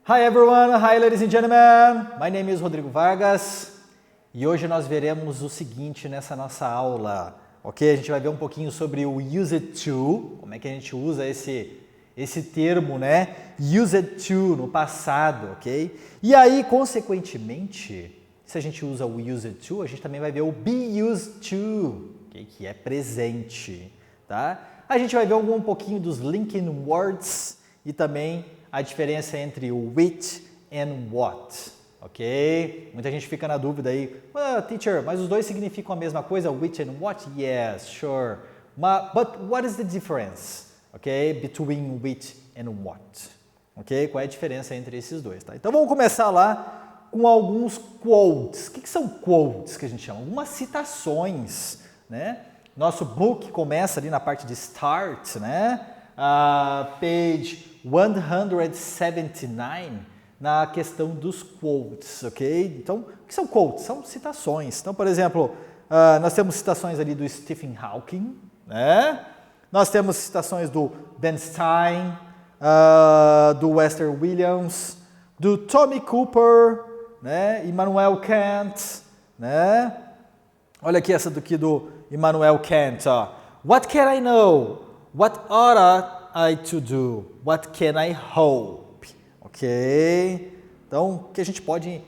Hi everyone, hi ladies and gentlemen, my name is Rodrigo Vargas e hoje nós veremos o seguinte nessa nossa aula, ok? A gente vai ver um pouquinho sobre o use it to, como é que a gente usa esse termo, né? Use it to no passado, ok? E aí, consequentemente, se a gente usa o use it to, a gente também vai ver o be used to, okay? Que é presente, tá? A gente vai ver um pouquinho dos linking words e também a diferença entre o which and what, ok? Muita gente fica na dúvida aí, teacher, mas os dois significam a mesma coisa, which and what? Yes, sure. But what is the difference, ok? Between which and what, ok? Qual é a diferença entre esses dois, tá? Então vamos começar lá com alguns quotes. O que são quotes que a gente chama? Algumas citações, né? Nosso book começa ali na parte de start, né? Page 179, na questão dos quotes, ok? Então, o que são quotes? São citações. Então, por exemplo, nós temos citações ali do Stephen Hawking, né? Nós temos citações do Ben Stein, do Webster Williams, do Tommy Cooper, né? Immanuel Kant, né? Olha aqui essa daqui do Immanuel Kant, ó. What can I know? What ought I to do? What can I hope? Ok? Então, o que a gente pode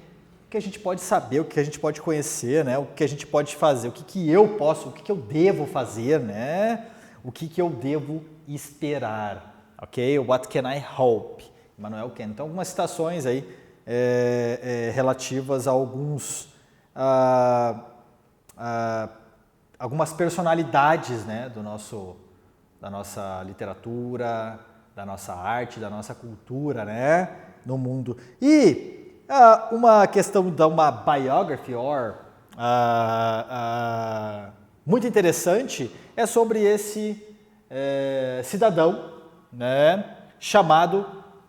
saber, o que a gente pode conhecer, né? O que a gente pode fazer, o que eu posso, o que eu devo fazer, né? O que eu devo esperar, ok? What can I hope? Immanuel Kant. Então, algumas citações aí relativas a algumas personalidades, né? Da nossa literatura, da nossa arte, da nossa cultura, né, no mundo. E uma questão de uma biography, muito interessante, é sobre esse cidadão, né, chamado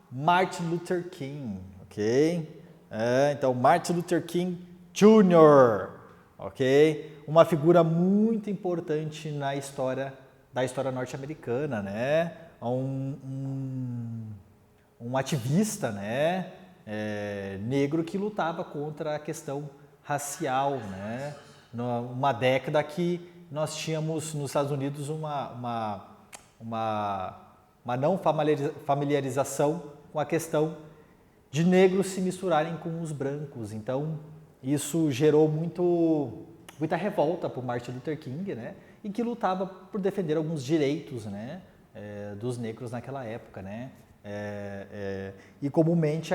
Martin Luther King, ok? Então, Martin Luther King Jr., ok? Uma figura muito importante da história norte-americana, né? Um ativista, né? Negro que lutava contra a questão racial, né? Numa década que nós tínhamos nos Estados Unidos uma não familiarização com a questão de negros se misturarem com os brancos. Então, isso gerou muita revolta para o Martin Luther King, né? E que lutava por defender alguns direitos, né, dos negros naquela época, né? E comumente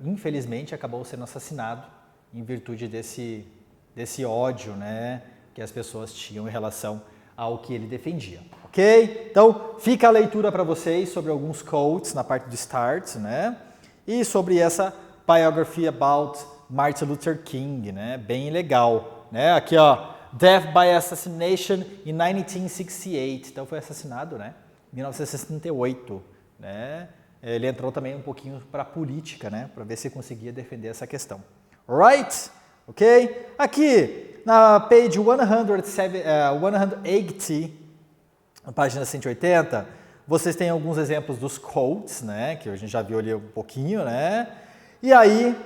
infelizmente, acabou sendo assassinado em virtude desse ódio, né, que as pessoas tinham em relação ao que ele defendia, ok? Então, fica a leitura para vocês sobre alguns quotes na parte de start, né? E sobre essa biography about Martin Luther King, né? Bem legal, né? Aqui, ó. Death by Assassination in 1968. Então foi assassinado, né? Em 1968, né? Ele entrou também um pouquinho para a política, né? Para ver se conseguia defender essa questão. Alright? Ok? Aqui na page 180, na página 180, vocês têm alguns exemplos dos quotes, né? Que a gente já viu ali um pouquinho, né? E aí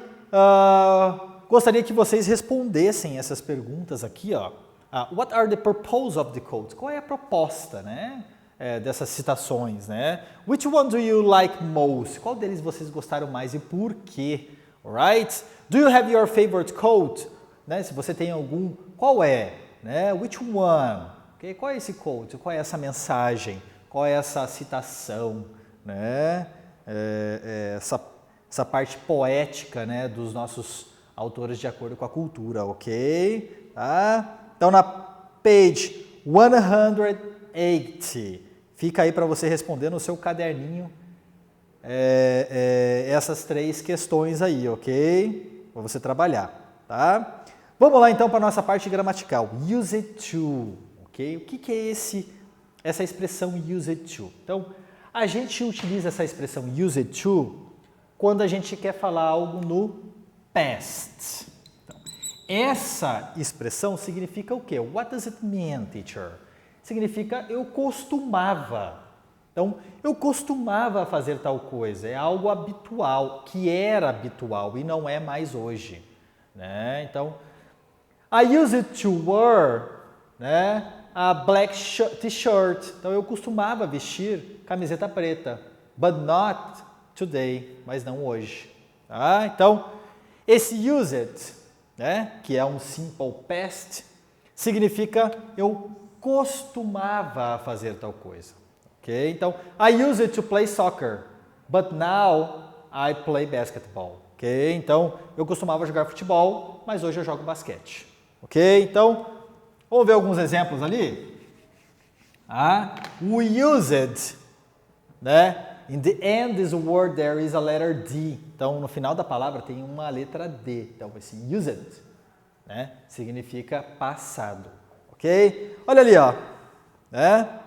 gostaria que vocês respondessem essas perguntas aqui, ó. What are the purpose of the quotes? Qual é a proposta, né, dessas citações, né? Which one do you like most? Qual deles vocês gostaram mais e por quê? Alright? Do you have your favorite quote? Né? Se você tem algum, qual é? Né? Which one? Okay? Qual é esse quote? Qual é essa mensagem? Qual é essa citação? Né? Essa parte poética, né, dos nossos autores de acordo com a cultura, ok? Tá? Então, na page 180, fica aí para você responder no seu caderninho essas três questões aí, ok? Para você trabalhar, tá? Vamos lá, então, para a nossa parte gramatical. Use it to, ok? O que é essa expressão use it to? Então, a gente utiliza essa expressão use it to quando a gente quer falar algo no past. Então, essa expressão significa o quê? What does it mean, teacher? Significa eu costumava, Então, eu costumava fazer tal coisa, é algo habitual, que era habitual e não é mais hoje, né? Então, I used to wear, né, a black t-shirt. Então, eu costumava vestir camiseta preta, but not today, mas não hoje. Tá? Então, esse used, né, que é um simple past, significa eu costumava fazer tal coisa. Okay? Então, I used to play soccer, but now I play basketball. Okay? Então, eu costumava jogar futebol, mas hoje eu jogo basquete. Ok? Então, vamos ver alguns exemplos ali? We used, né? In the end is a word, there is a letter D. Então, no final da palavra tem uma letra D. Então, esse used, né, significa passado. Ok? Olha ali, ó. Né?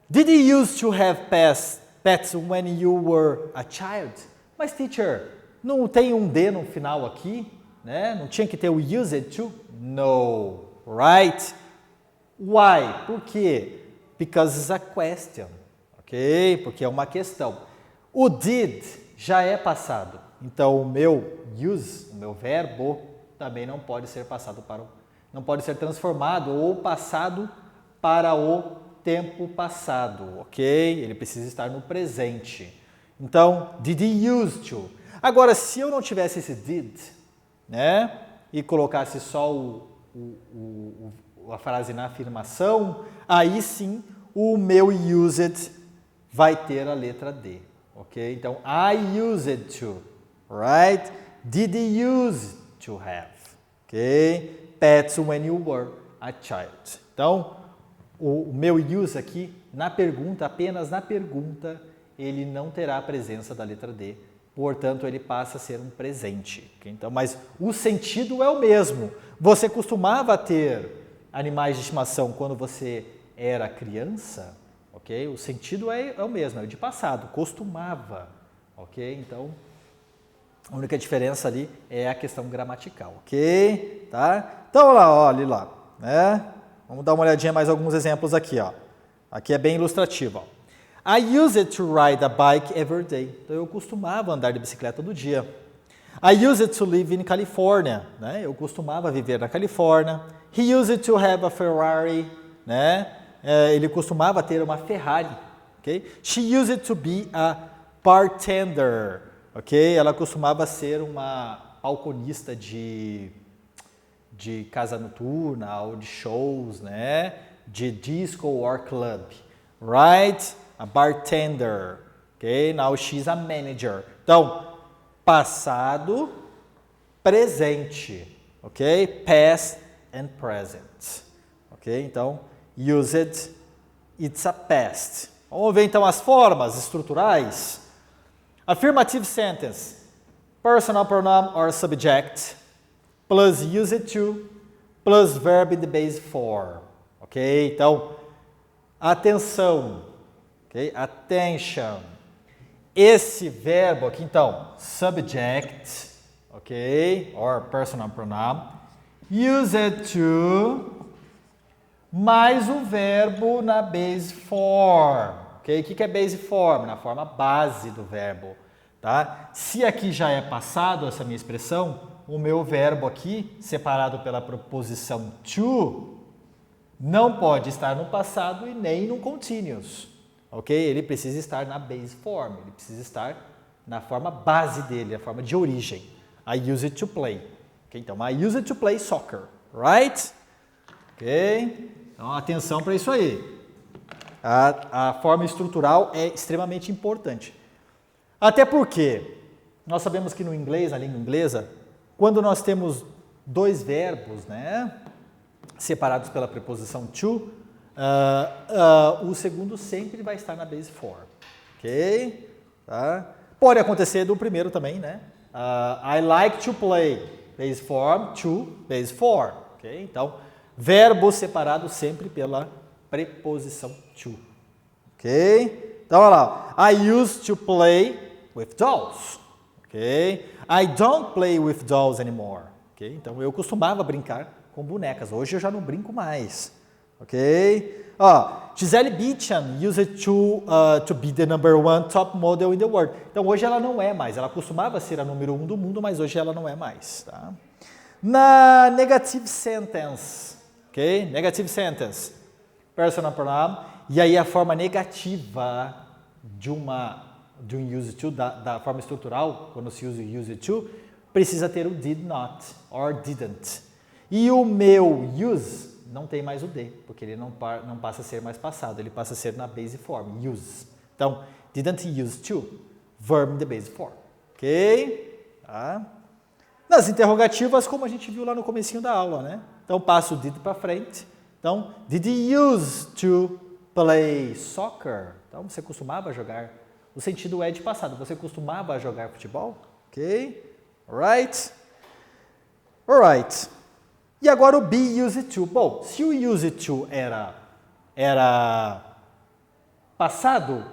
Did you used to have pets when you were a child? Mas, teacher, não tem um D no final aqui? Né? Não tinha que ter o used to? No. Right? Why? Por quê? Because it's a question. Ok? Porque é uma questão. O did já é passado. Então, o meu use, o meu verbo, também não pode ser passado não pode ser transformado ou passado para o tempo passado. Ok? Ele precisa estar no presente. Então, did he used to? Agora, se eu não tivesse esse did, né? E colocasse só a frase na afirmação, aí sim o meu used vai ter a letra D, ok? Então, I used to, right? Did you use to have, ok? Pets when you were a child. Então, o meu use aqui, na pergunta, apenas na pergunta, ele não terá a presença da letra D, portanto, ele passa a ser um presente. Okay? Então, mas o sentido é o mesmo. Você costumava ter animais de estimação quando você era criança, ok? O sentido é o mesmo, é o de passado, costumava, ok? Então, a única diferença ali é a questão gramatical, ok? Tá? Então, olha lá, né? Vamos dar uma olhadinha mais alguns exemplos aqui, ó. Aqui é bem ilustrativo, ó. I used to ride a bike every day. Então, eu costumava andar de bicicleta todo dia. I used to live in California. Né? Eu costumava viver na Califórnia. He used to have a Ferrari. Né? Ele costumava ter uma Ferrari. Okay? She used to be a bartender. Okay? Ela costumava ser uma balconista de casa noturna ou de shows, né? De disco or club. Right? A bartender, ok? Now she's a manager. Então, passado, presente, ok? Past and present, ok? Então, used, it's a past. Vamos ver então as formas estruturais. Affirmative sentence, personal pronoun or subject, plus used to, plus verb in the base form, ok? Então, atenção. Okay? Attention. Esse verbo aqui, então, subject, ok? Or personal pronoun, used to, mais o verbo na base form, ok? O que é base form? Na forma base do verbo, tá? Se aqui já é passado essa minha expressão, o meu verbo aqui, separado pela preposição to, não pode estar no passado e nem no continuous. Ok? Ele precisa estar na base form, ele precisa estar na forma base dele, a forma de origem. I use it to play. Okay? Então, I use it to play soccer, right? Ok? Então, atenção para isso aí. A forma estrutural é extremamente importante. Até porque nós sabemos que no inglês, na língua inglesa, quando nós temos dois verbos, né, separados pela preposição to, o segundo sempre vai estar na base form, ok? Tá? Pode acontecer do primeiro também, né? I like to play, base form, to, base form, ok? Então, verbo separado sempre pela preposição to, ok? Então, olha lá, I used to play with dolls, ok? I don't play with dolls anymore, ok? Então, eu costumava brincar com bonecas, hoje eu já não brinco mais. ok? Ó, Gisele Bündchen used to be the #1 top model in the world. Então hoje ela não é mais, ela costumava ser a número 1 do mundo, mas hoje ela não é mais, tá? Na negative sentence, ok? Negative sentence, personal pronoun, e aí a forma negativa de um use to, da forma estrutural, quando se usa o use to, precisa ter o did not or didn't. E o meu use não tem mais o D, porque ele não passa a ser mais passado, ele passa a ser na base form, use. Então, didn't use to, verb in the base form, ok? Tá? Nas interrogativas, como a gente viu lá no comecinho da aula, né? Então, passo o did para frente. Então, did you use to play soccer? Então, você costumava jogar, o sentido é de passado, você costumava jogar futebol? Ok? Alright? Alright. E agora o be used to. Bom, se o used to era passado,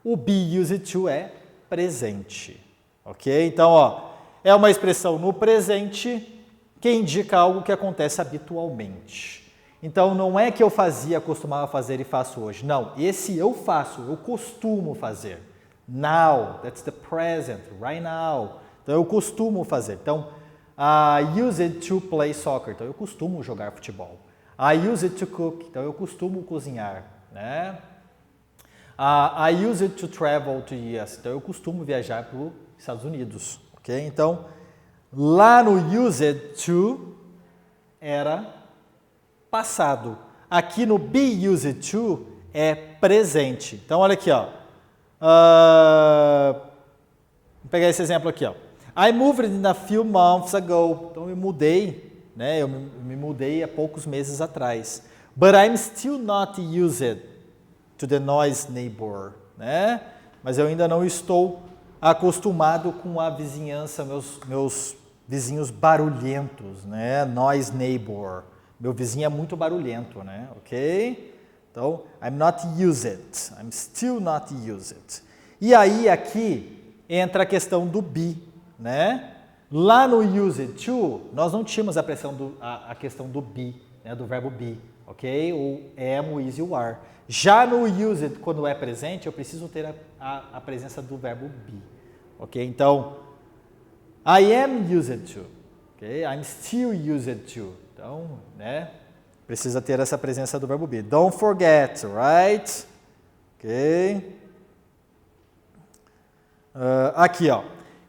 o be used to é presente. Ok? Então, ó, é uma expressão no presente que indica algo que acontece habitualmente. Então, não é que eu fazia, costumava fazer e faço hoje. Não, esse eu faço, eu costumo fazer. Now, that's the present, right now. Então, eu costumo fazer. Então, I use it to play soccer. Então, eu costumo jogar futebol. I use it to cook. Então, eu costumo cozinhar, né? I use it to travel to US. Então, eu costumo viajar para os Estados Unidos, ok? Então, lá no use it to era passado. Aqui no be used to é presente. Então, olha aqui, ó. Vou pegar esse exemplo aqui, ó. I moved in a few months ago. Então, eu mudei, né? Eu me mudei há poucos meses atrás. But I'm still not used to the noise neighbor, né? Mas eu ainda não estou acostumado com a vizinhança, meus vizinhos barulhentos, né? Noise neighbor. Meu vizinho é muito barulhento, né? Ok? Então, I'm not used. I'm still not used. E aí, aqui, entra a questão do be. Né? Lá no used to, nós não tínhamos a questão do be, né? Do verbo be, ok? O am, o is e o are. Já no used, quando é presente, eu preciso ter a presença do verbo be, ok? Então, I am used to, ok? I'm still used to. Então, né? Precisa ter essa presença do verbo be. Don't forget, right? Ok? Aqui, ó.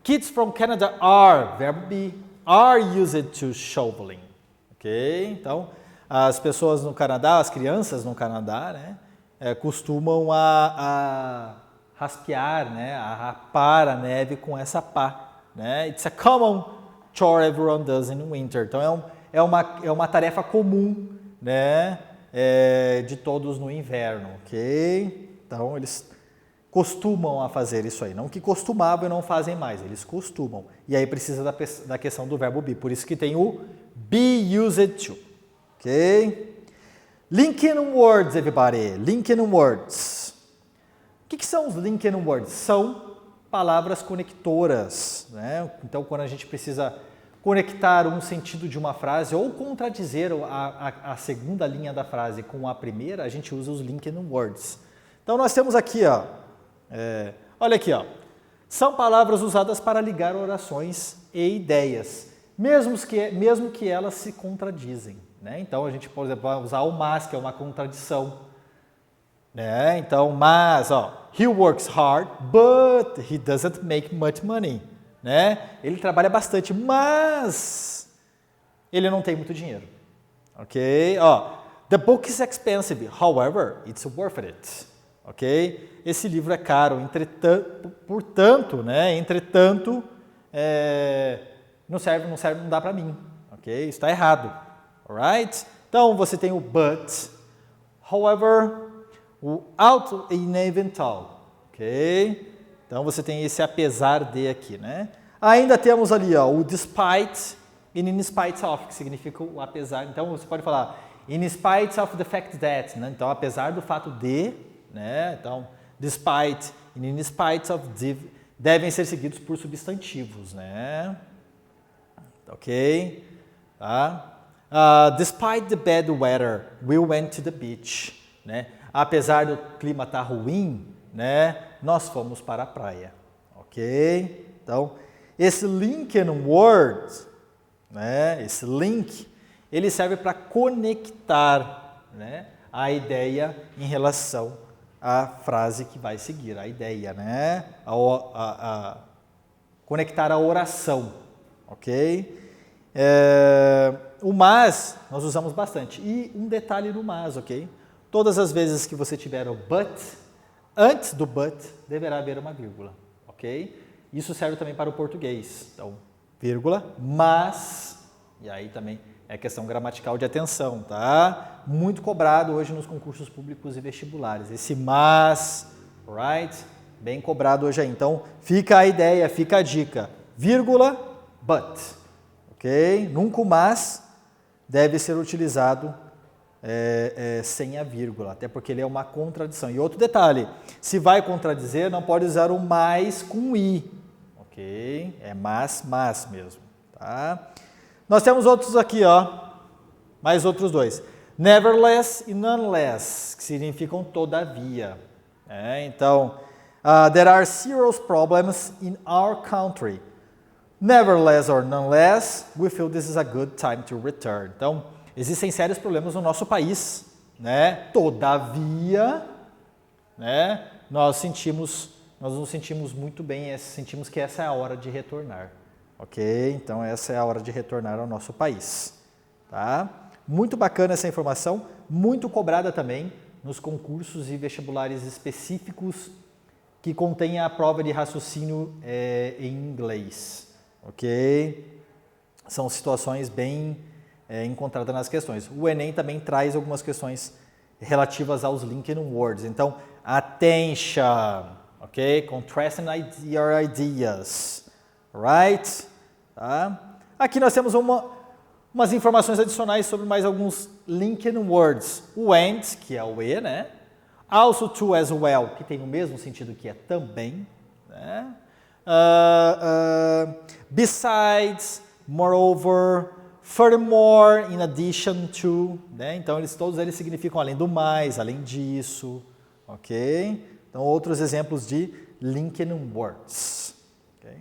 Kids from Canada are, verbo be, are used to shoveling. Ok? Então, as pessoas no Canadá, as crianças no Canadá, né, costumam a raspear, né, a rapar a neve com essa pá. Né? It's a common chore everyone does in winter. Então, é uma tarefa comum, né, de todos no inverno. Ok? Então, eles costumam a fazer isso aí. Não que costumavam e não fazem mais, eles costumam. E aí precisa da questão do verbo be. Por isso que tem o be used to. Ok? Linking words, everybody. Linking words. O que são os linking words? São palavras conectoras. Né? Então, quando a gente precisa conectar um sentido de uma frase ou contradizer a segunda linha da frase com a primeira, a gente usa os linking words. Então, nós temos aqui, ó, olha aqui, ó. São palavras usadas para ligar orações e ideias, mesmo que elas se contradizem. Né? Então, a gente, por exemplo, vai usar o mas, que é uma contradição. Né? Então, mas, ó, he works hard, but he doesn't make much money. Né? Ele trabalha bastante, mas ele não tem muito dinheiro. Ok? Ó, the book is expensive, however, it's worth it. Ok? Esse livro é caro, entretanto, não dá para mim. Ok? Isso está errado. Alright? Então, você tem o but, however, o out in eventual. Ok? Então, você tem esse apesar de aqui, né? Ainda temos ali, ó, o despite e in spite of, que significa o apesar. Então, você pode falar in spite of the fact that, né? Então, apesar do fato de, né? Então, despite e in spite of devem ser seguidos por substantivos, né? Ok? Tá? Despite the bad weather, we went to the beach. Né? Apesar do clima estar ruim, né, nós fomos para a praia. Ok? Então, esse linking word, né, esse link, ele serve para conectar, né, a ideia em relação à frase que vai seguir, a ideia, né, conectar a oração, ok? O mas nós usamos bastante. E um detalhe no mas, ok? Todas as vezes que você tiver o but, antes do but, deverá haver uma vírgula, ok? Isso serve também para o português. Então, vírgula, mas, e aí também é questão gramatical de atenção, tá? Muito cobrado hoje nos concursos públicos e vestibulares. Esse mas, right? Bem cobrado hoje aí. Então, fica a ideia, fica a dica. Vírgula, but, ok? Nunca o mas deve ser utilizado sem a vírgula, até porque ele é uma contradição. E outro detalhe, se vai contradizer, não pode usar o mais com i, ok? É mas mesmo, tá? Nós temos outros aqui, ó, mais outros dois. Nevertheless e nonetheless, que significam todavia. Então, there are serious problems in our country. Nevertheless or nonetheless, we feel this is a good time to return. Então, existem sérios problemas no nosso país, né? Todavia, né? Nós nos sentimos muito bem, sentimos que essa é a hora de retornar, ok? Então essa é a hora de retornar ao nosso país, tá? Muito bacana essa informação, muito cobrada também nos concursos e vestibulares específicos que contêm a prova de raciocínio em inglês, ok? São situações bem encontrada nas questões. O Enem também traz algumas questões relativas aos linking words. Então, attention, ok? Contrasting your ideas, right? Tá? Aqui nós temos umas informações adicionais sobre mais alguns linking words. O and, que é o e, né? Also to as well, que tem o mesmo sentido que é também, né? Besides, moreover, furthermore, in addition to, né? Então todos eles significam além do mais, além disso, ok? Então outros exemplos de linking words. Okay?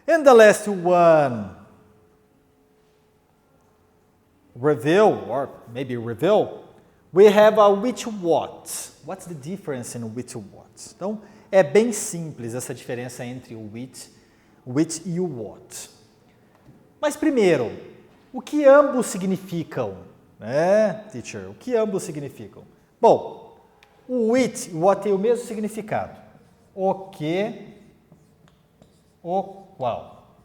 And the last one, reveal, or maybe reveal, we have a which what. What's the difference in which what? Então é bem simples essa diferença entre o which e o what. Mas primeiro, o que ambos significam, né, teacher? O que ambos significam? Bom, o which e o what tem o mesmo significado. O que, o qual.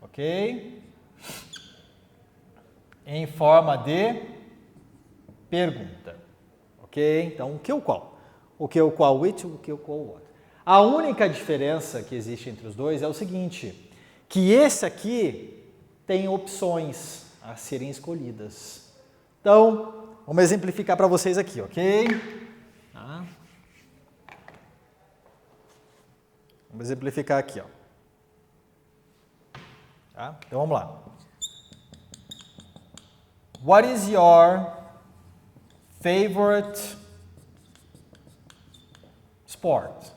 Ok? Em forma de pergunta. Ok? Então, o que, o qual? O que, o qual, which, o que, o qual, what. A única diferença que existe entre os dois é o seguinte, que esse aqui tem opções a serem escolhidas. Então, vamos exemplificar para vocês aqui, ok? Tá. Vamos exemplificar aqui, ó. Tá? Então, vamos lá. What is your favorite sport?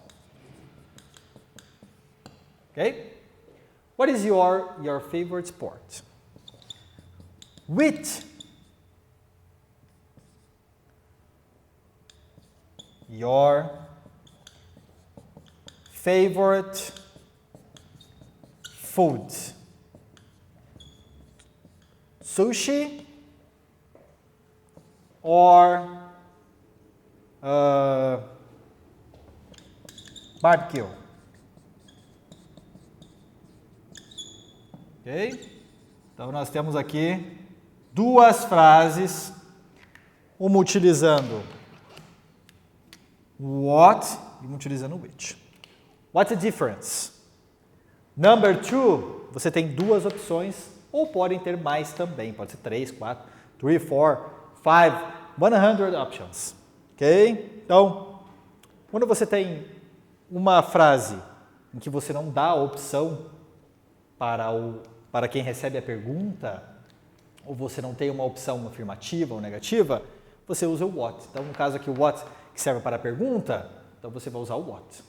Okay? What is your favorite sport? With your favorite food? Sushi or barbecue? Ok? Então, nós temos aqui duas frases, uma utilizando what e uma utilizando which. What's the difference? Number two, você tem duas opções, ou podem ter mais também, pode ser 3, 4, 3, 4, 5, 100 options. Ok? Então, quando você tem uma frase em que você não dá a opção para para quem recebe a pergunta, ou você não tem uma opção afirmativa ou negativa, você usa o what. Então, no caso aqui, o what que serve para a pergunta, então você vai usar o what.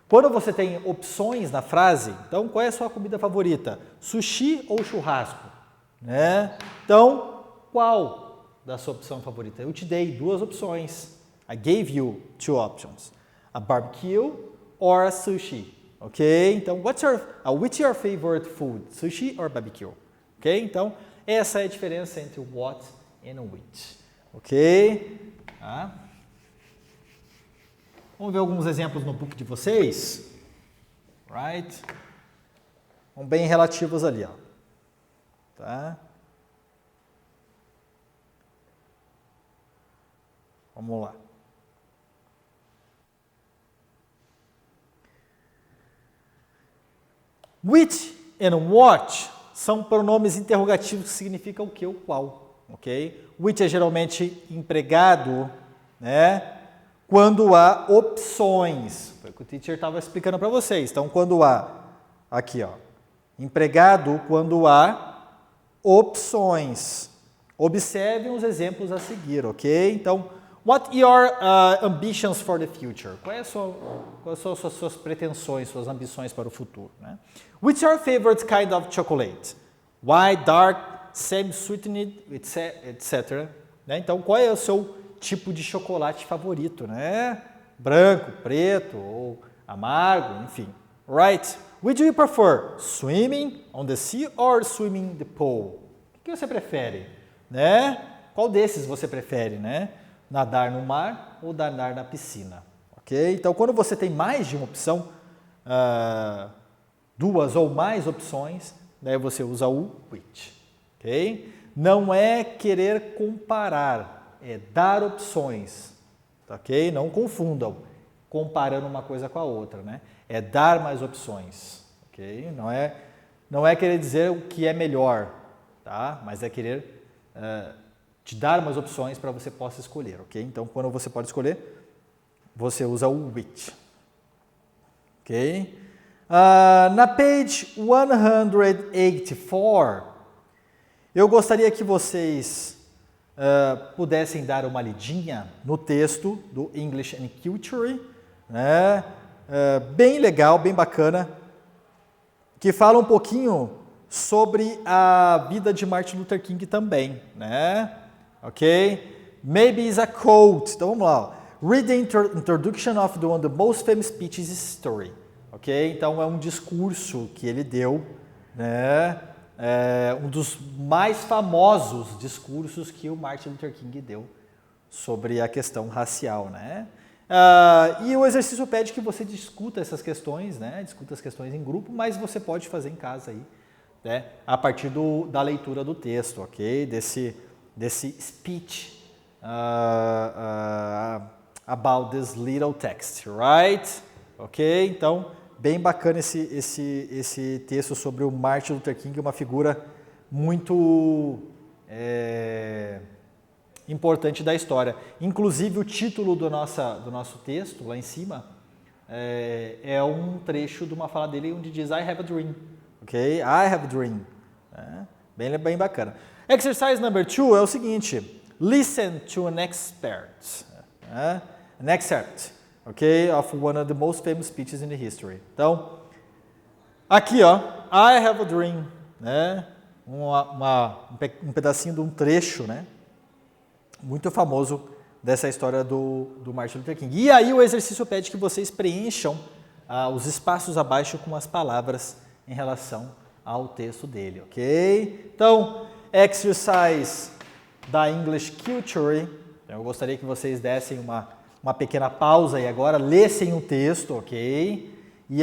Quando você tem opções na frase, então, qual é a sua comida favorita? Sushi ou churrasco? Né? Então, qual da sua opção favorita? Eu te dei duas opções. I gave you two options. A barbecue or a sushi. Ok? Então, which your favorite food? Sushi or barbecue? Ok? Então, essa é a diferença entre what e which. Ok? Tá? Vamos ver alguns exemplos no book de vocês. Right? São bem relativos ali, ó. Tá? Vamos lá. Which and what são pronomes interrogativos que significam o que, o qual, ok? Which é geralmente empregado, né, quando há opções. Foi o que o teacher estava explicando para vocês. Então, quando há, aqui, ó, empregado quando há opções. Observem os exemplos a seguir, ok? Então, what your ambitions for the future? Quais são as suas pretensões, suas ambições para o futuro? Né? Which your favorite kind of chocolate? White, dark, semi-sweetened, etc. Né? Então, qual é o seu tipo de chocolate favorito? Né? Branco, preto ou amargo, enfim. Right. Which do you prefer? Swimming on the sea or swimming in the pool? O que você prefere? Né? Qual desses você prefere? Né? Nadar no mar ou nadar na piscina? Ok? Então, quando você tem mais de uma opção, duas ou mais opções, daí você usa o which. Ok? Não é querer comparar, é dar opções. Ok? Não confundam comparando uma coisa com a outra, né? É dar mais opções. Ok? Não é querer dizer o que é melhor, tá? Mas é querer te dar mais opções para você possa escolher, ok? Então, quando você pode escolher, você usa o which. Ok? Na page 184, eu gostaria que vocês pudessem dar uma lidinha no texto do English and Culture, né? Bem legal, bem bacana, que fala um pouquinho sobre a vida de Martin Luther King também, né? Ok? Maybe it's a quote. Então vamos lá. Read the introduction of one of the most famous speeches in history. Ok? Então é um discurso que ele deu, né? Um dos mais famosos discursos que o Martin Luther King deu sobre a questão racial, né? E o exercício pede que você discuta essas questões, né? Discuta as questões em grupo, mas você pode fazer em casa aí, né? A partir da leitura do texto, ok? Desse speech about this little text, right? Ok? Então, bem bacana esse texto sobre o Martin Luther King, uma figura muito importante da história. Inclusive, o título do nosso texto, lá em cima, é um trecho de uma fala dele onde diz I have a dream. Ok? I have a dream. Bem bacana. Exercise number 2 é o seguinte. Listen to an excerpt. An excerpt, ok? Of one of the most famous speeches in the history. Então, aqui, ó. I have a dream. Né? Um pedacinho de um trecho, né? Muito famoso dessa história do Martin Luther King. E aí o exercício pede que vocês preencham os espaços abaixo com as palavras em relação ao texto dele, ok? Então, exercise da English Culture. Eu gostaria que vocês dessem uma pequena pausa aí agora, lessem o texto, ok? E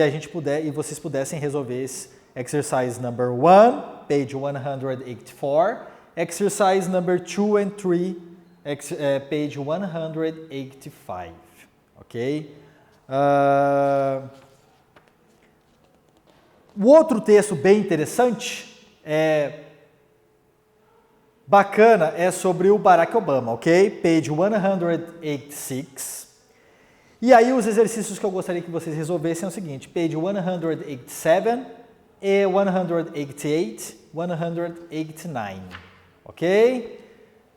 vocês pudessem resolver esse exercise number 1, page 184, exercise number 2 and 3, page 185, ok? O outro texto bem interessante, bacana, é sobre o Barack Obama, ok? Page 186. E aí os exercícios que eu gostaria que vocês resolvessem é o seguinte, page 187 188, 189. Okay?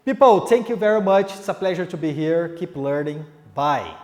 People, thank you very much. It's a pleasure to be here. Keep learning. Bye.